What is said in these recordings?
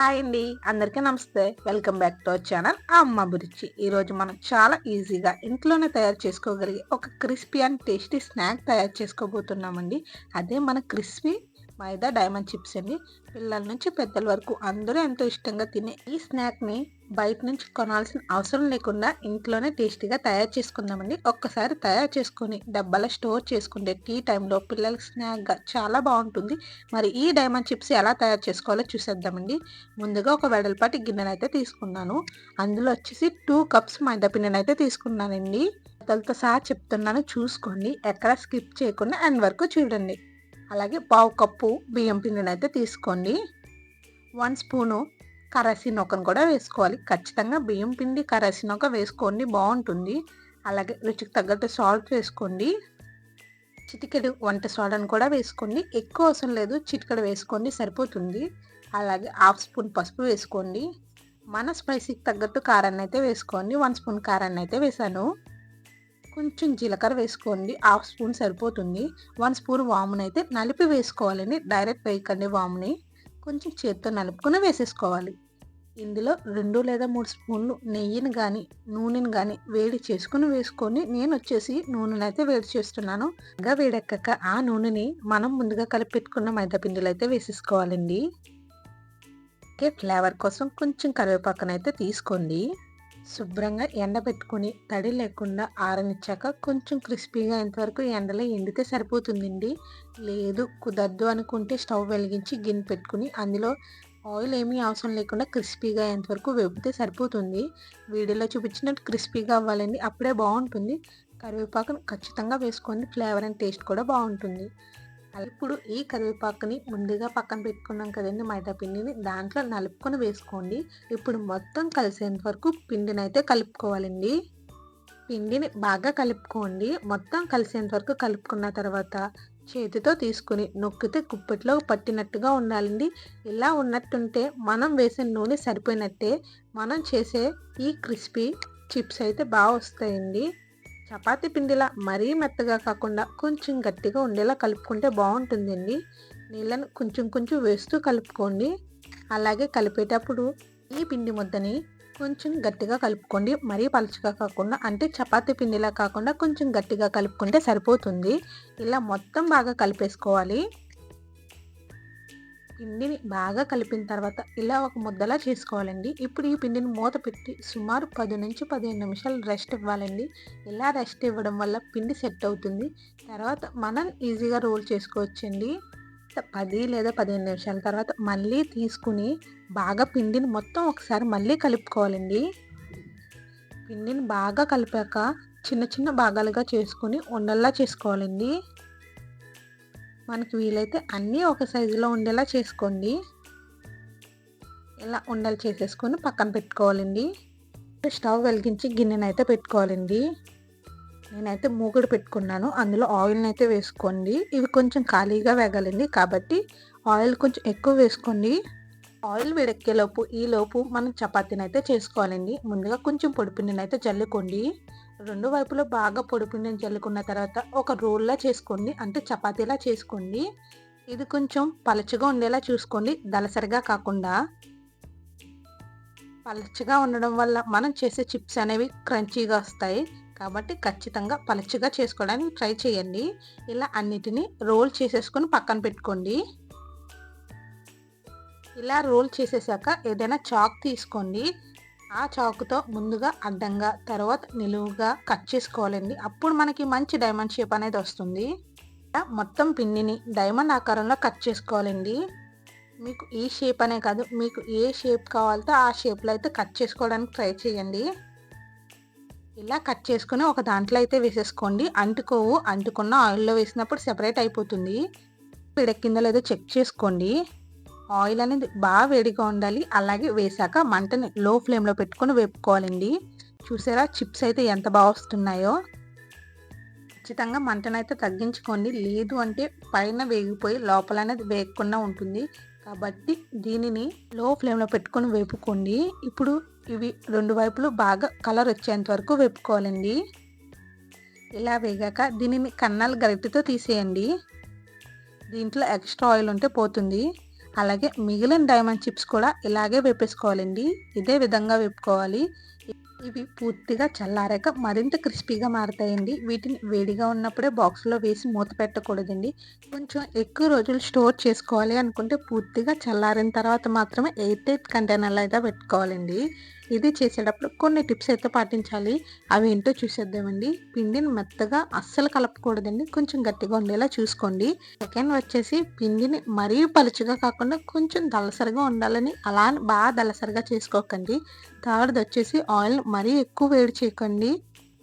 Hi అండి. అందరికీ నమస్తే. Welcome back to our channel అమ్మ అభిరుచి. ఈరోజు మనం చాలా ఈజీగా ఇంట్లోనే తయారు చేసుకోగలిగే ఒక క్రిస్పీ అండ్ టేస్టీ స్నాక్ తయారు చేసుకోబోతున్నామండి. అదే మన క్రిస్పీ మైదా డైమండ్ చిప్స్ అండి. పిల్లల నుంచి పెద్దల వరకు అందరూ ఎంతో ఇష్టంగా తినే ఈ స్నాక్‌ని బయట నుంచి కొనాల్సిన అవసరం లేకుండా ఇంట్లోనే టేస్టీగా తయారు చేసుకుందామండి. ఒక్కసారి తయారు చేసుకొని డబ్బాలో స్టోర్ చేసుకుంటే టీ టైంలో పిల్లలకి స్నాక్‌గా చాలా బావుంటుంది. మరి ఈ డైమండ్ చిప్స్ ఎలా తయారు చేసుకోవాలో చూసేద్దామండి. ముందుగా ఒక వెడల్పాటి గిన్నెనైతే తీసుకున్నాను. అందులో వచ్చేసి 2 కప్స్ మైదా పిండినైతే తీసుకున్నానండి. కొలతలతో సహా చెప్తున్నాను చూసుకోండి. ఎక్కడ స్కిప్ చేయకుండా ఎండ్ వరకు చూడండి. అలాగే పావు కప్పు బియ్యం పిండినైతే తీసుకోండి. 1 స్పూను కరాసీనొకను కూడా వేసుకోవాలి. ఖచ్చితంగా బియ్యం పిండి కరాసీనొక వేసుకోండి, బావుంటుంది. అలాగే రుచికి తగ్గట్టు సాల్ట్ వేసుకోండి. చిటికెడు వంట సోడాను కూడా వేసుకోండి. ఎక్కువ అవసరం లేదు, చిటికెడు వేసుకోండి సరిపోతుంది. అలాగే హాఫ్ స్పూన్ పసుపు వేసుకోండి. మన స్పైసీకి తగ్గట్టు కారాన్నయితే వేసుకోండి. 1 స్పూన్ కారాన్నయితే వేశాను. కొంచెం జీలకర్ర వేసుకోండి. హాఫ్ స్పూన్ సరిపోతుంది. 1 స్పూన్ వామునైతే నలిపి వేసుకోవాలండి. డైరెక్ట్ వేయకండి వాముని. కొంచెం చేత్తో నలుపుకొని వేసేసుకోవాలి. ఇందులో 2 లేదా 3 స్పూన్లు నెయ్యిని గానీ, నూనెని గానీ వేడి చేసుకొని వేసుకొని నేనొచ్చేసి నూనెనైతే వేడి చేస్తున్నాను. బాగా వేడెక్కాక ఆ నూనెని మనం ముందుగా కలిపి పెట్టుకున్న మైదా పిండిలో అయితే వేసేసుకోవాలండి. ఫ్లేవర్ కోసం కొంచెం కరివేపాకునైతే తీసుకోండి. శుభ్రంగా ఎండబెట్టుకొని తడి లేకుండా ఆరనిచ్చాక కొంచెం క్రిస్పీగా అయ్యేంతవరకు ఎండలో ఎండితే సరిపోతుందండి. లేదు కుదరదు అనుకుంటే స్టవ్ వెలిగించి గిన్నె పెట్టుకుని అందులో ఆయిల్ ఏమీ అవసరం లేకుండా క్రిస్పీగా అయ్యేంతవరకు వేపితే సరిపోతుంది. వీడియోలో చూపించినట్టు క్రిస్పీగా అవ్వాలండి, అప్పుడే బాగుంటుంది. కరివేపాకును ఖచ్చితంగా వేసుకోండి, ఫ్లేవర్ అండ్ టేస్ట్ కూడా బాగుంటుంది. ఇప్పుడు ఈ కరివేపాకుని ముందుగా పక్కన పెట్టుకున్నాం కదండి మైదా పిండిని, దాంట్లో నలుపుకొని వేసుకోండి. ఇప్పుడు మొత్తం కలిసేంత వరకు పిండినైతే కలుపుకోవాలండి. పిండిని బాగా కలుపుకోండి. మొత్తం కలిసేంత వరకు కలుపుకున్న తర్వాత చేతితో తీసుకుని నొక్కితే గుప్పెట్లో పట్టినట్టుగా ఉండాలండి. ఇలా ఉన్నట్టుంటే మనం వేసిన నూనె సరిపోయినట్టే. మనం చేసే ఈ క్రిస్పీ చిప్స్ అయితే బాగా వస్తాయండి. చపాతీ పిండిలా మరీ మెత్తగా కాకుండా కొంచెం గట్టిగా ఉండేలా కలుపుకుంటే బాగుంటుందండి. నీళ్ళను కొంచెం కొంచెం వేస్తూ కలుపుకోండి. అలాగే కలిపేటప్పుడు ఈ పిండి ముద్దని కొంచెం గట్టిగా కలుపుకోండి. మరీ పలుచగా కాకుండా, అంటే చపాతీ పిండిలా కాకుండా కొంచెం గట్టిగా కలుపుకుంటే సరిపోతుంది. ఇలా మొత్తం బాగా కలిపేసుకోవాలి. పిండిని బాగా కలిపిన తర్వాత ఇలా ఒక ముద్దలా చేసుకోవాలండి. ఇప్పుడు ఈ పిండిని మూత పెట్టి సుమారు 10-15 నిమిషాలు రెస్ట్ ఇవ్వాలండి. ఇలా రెస్ట్ ఇవ్వడం వల్ల పిండి సెట్ అవుతుంది. తర్వాత మనం ఈజీగా రోల్ చేసుకోవచ్చండి. 10 లేదా 15 నిమిషాల తర్వాత మళ్ళీ తీసుకుని బాగా పిండిని మొత్తం ఒకసారి మళ్ళీ కలుపుకోవాలండి. పిండిని బాగా కలిపాక చిన్న చిన్న భాగాలుగా చేసుకుని ఉండల్లా చేసుకోవాలండి. మనకి వీలైతే అన్నీ ఒక సైజులో ఉండేలా చేసుకోండి. ఇలా ఉండలు చేసేసుకొని పక్కన పెట్టుకోవాలండి. స్టవ్ వెలిగించి గిన్నెనైతే పెట్టుకోవాలండి. నేనైతే మూకుడు పెట్టుకున్నాను. అందులో ఆయిల్ని అయితే వేసుకోండి. ఇవి కొంచెం ఖాళీగా వేగాలండి, కాబట్టి ఆయిల్ కొంచెం ఎక్కువ వేసుకోండి. ఆయిల్ వేడెక్కేలోపు ఈలోపు మనం చపాతీని అయితే చేసుకోవాలండి. ముందుగా కొంచెం పొడిపిండిని అయితే జల్లుకోండి. 2 వైపులో బాగా పొడిపిండిని జల్లుకున్న తర్వాత ఒక రోల్లా చేసుకోండి, అంటే చపాతీలా చేసుకోండి. ఇది కొంచెం పలచగా ఉండేలా చూసుకోండి, దలసరిగా కాకుండా. పలచగా ఉండడం వల్ల మనం చేసే చిప్స్ అనేవి క్రంచీగా వస్తాయి. కాబట్టి ఖచ్చితంగా పలచగా చేసుకోవడానికి ట్రై చేయండి. ఇలా అన్నిటినీ రోల్ చేసేసుకొని పక్కన పెట్టుకోండి. ఇలా రోల్ చేసేసాక ఏదైనా చాక్ తీసుకోండి. ఆ చాకుతో ముందుగా అడ్డంగా, తర్వాత నిలువుగా కట్ చేసుకోవాలండి. అప్పుడు మనకి మంచి డైమండ్ షేప్ అనేది వస్తుంది. మొత్తం పిండిని డైమండ్ ఆకారంలో కట్ చేసుకోవాలండి. మీకు ఈ షేప్ అనే కాదు, మీకు ఏ షేప్ కావాలో ఆ షేప్లో అయితే కట్ చేసుకోవడానికి ట్రై చేయండి. ఇలా కట్ చేసుకుని ఒక దాంట్లో అయితే వేసేసుకోండి. అంటుకోవు, అంటుకున్న ఆయిల్లో వేసినప్పుడు సెపరేట్ అయిపోతుంది. వేడెక్కిందో లేదో చెక్ చేసుకోండి. ఆయిల్ అనేది బాగా వేడిగా ఉండాలి. అలాగే వేసాక మంటని లో ఫ్లేమ్లో పెట్టుకొని వేపుకోవాలండి. చూసారా చిప్స్ అయితే ఎంత బాగా వస్తున్నాయో. ఖచ్చితంగా మంటనైతే తగ్గించుకోండి, లేదు అంటే పైన వేగిపోయి లోపల అనేది వేగకుండా ఉంటుంది. కాబట్టి దీనిని లో ఫ్లేమ్లో పెట్టుకొని వేపుకోండి. ఇప్పుడు ఇవి 2 వైపులు బాగా కలర్ వచ్చేంత వరకు వేపుకోవాలండి. ఇలా వేగాక దీనిని కన్నాలు గరిటెతో తీసేయండి. దీంట్లో ఎక్స్ట్రా ఆయిల్ ఉంటే పోతుంది. అలాగే మిగిలిన డైమండ్ చిప్స్ కూడా ఇలాగే వేపేసుకోవాలండి. ఇదే విధంగా వేపుకోవాలి. ఇవి పూర్తిగా చల్లారాక మరింత క్రిస్పీగా మారతాయండి. వీటిని వేడిగా ఉన్నప్పుడే బాక్స్‌లో వేసి మూత పెట్టకూడదండి. కొంచెం ఎక్కువ రోజులు స్టోర్ చేసుకోవాలి అనుకుంటే పూర్తిగా చల్లారిన తర్వాత మాత్రమే ఎయిర్ టైట్ కంటైనర్‌లో అయితే పెట్టుకోవాలండి. ఇది చేసేటప్పుడు కొన్ని టిప్స్ అయితే పాటించాలి. అవేంటో చూసేద్దామండి. పిండిని మెత్తగా అస్సలు కలపకూడదండి. కొంచెం గట్టిగా ఉండేలా చూసుకోండి. సెకండ్ వచ్చేసి పిండిని మరీ పలుచగా కాకుండా కొంచెం దళసరిగా ఉండాలని అలా అని బాగా దళసరిగా చేసుకోకండి. థర్డ్‌దొచ్చేసి ఆయిల్‌ని మరీ ఎక్కువ వేడి చేయకండి.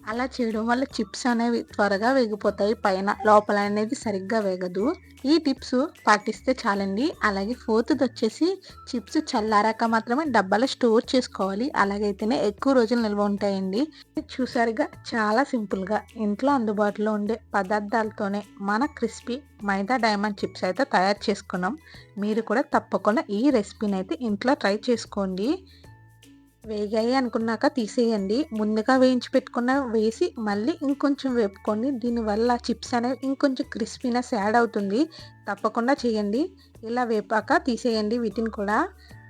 అలా చేయడం వల్ల చిప్స్ అనేవి త్వరగా వేగిపోతాయి. పైన, లోపల అనేది సరిగ్గా వేగదు. ఈ టిప్స్ పాటిస్తే చాలండి. అలాగే ఫోర్త్‌దొచ్చేసి చిప్స్ చల్లారాక మాత్రమే డబ్బాలో స్టోర్ చేసుకోవాలి. అలాగైతేనే ఎక్కువ రోజులు నిల్వ ఉంటాయండి. చూసారుగా చాలా సింపుల్‌గా ఇంట్లో అందుబాటులో ఉండే పదార్థాలతోనే మన క్రిస్పీ మైదా డైమండ్ చిప్స్ అయితే తయారు చేసుకున్నాం. మీరు కూడా తప్పకుండా ఈ రెసిపీనైతే ఇంట్లో ట్రై చేసుకోండి. వేగాయి అనుకున్నాక తీసేయండి. ముందుగా వేయించి పెట్టుకున్నవి వేసి మళ్ళీ ఇంకొంచెం వేపుకోండి. దీనివల్ల చిప్స్ అనేవి ఇంకొంచెం క్రిస్పీనెస్ యాడ్ అవుతుంది. తప్పకుండా చేయండి. ఇలా వేపాక తీసేయండి వీటిని కూడా.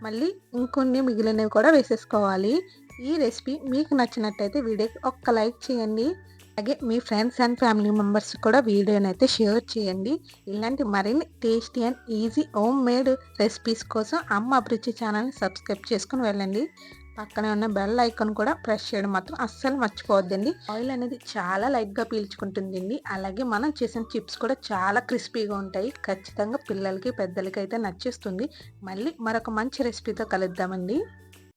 మళ్ళీ ఇంకొన్ని మిగిలినవి కూడా వేసేసుకోవాలి. ఈ రెసిపీ మీకు నచ్చినట్టయితే వీడియోకి ఒక్క లైక్ చేయండి. అలాగే మీ ఫ్రెండ్స్ అండ్ ఫ్యామిలీ మెంబర్స్ కూడా వీడియోనైతే షేర్ చేయండి. ఇలాంటి మరిన్ని tasty and easy home made recipes కోసం అమ్మ అభిరుచి ఛానల్‌ని సబ్స్క్రైబ్ చేసుకొని వెళ్ళండి. పక్కనే ఉన్న బెల్ ఐకాన్ కూడా ప్రెస్ చేయడం మాత్రం అస్సలు మర్చిపోవద్దండి. ఆయిల్ అనేది చాలా లైట్‌గా పీల్చుకుంటుందండి. అలాగే మనం చేసిన చిప్స్ కూడా చాలా క్రిస్పీగా ఉంటాయి. ఖచ్చితంగా పిల్లలకి, పెద్దలకి అయితే నచ్చేస్తుంది. మళ్ళీ మరొక మంచి రెసిపీతో కలుద్దామండి.